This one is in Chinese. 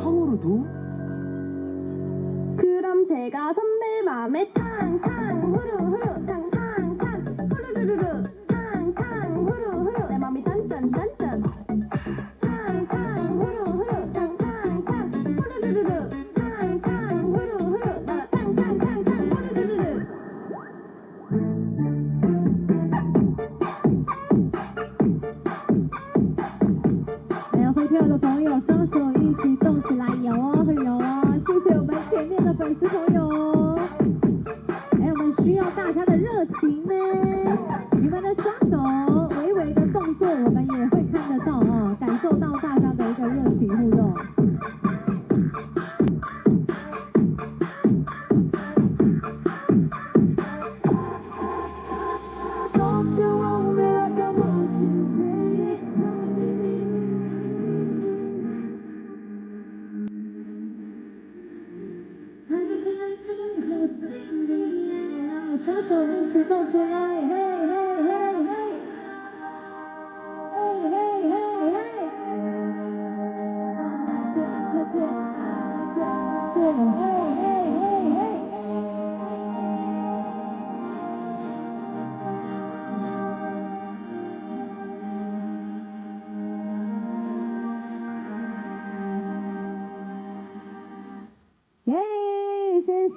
탕으로도? 그럼 제가 선배 맘에 탕탕 후루후루 탕탕탕 후루루루루 탕탕 후루후루 내 맘이 단짠단짠 탕탕 후루후루 탕탕탕 후루루루루 탕탕 후루후루 나라 탕탕탕탕 후루루루루 还有会跳的朋友，双手一起动起来，摇啊摇啊！谢谢我们前面的粉丝朋友，哎，我们需要大家的热情呢。你们的双手微微的动作，我们也会看得到啊，感受到大家的一个热情互动。双手一起动出来，嘿嘿嘿嘿，嘿嘿嘿嘿，快做，嘿嘿嘿嘿。耶，谢谢。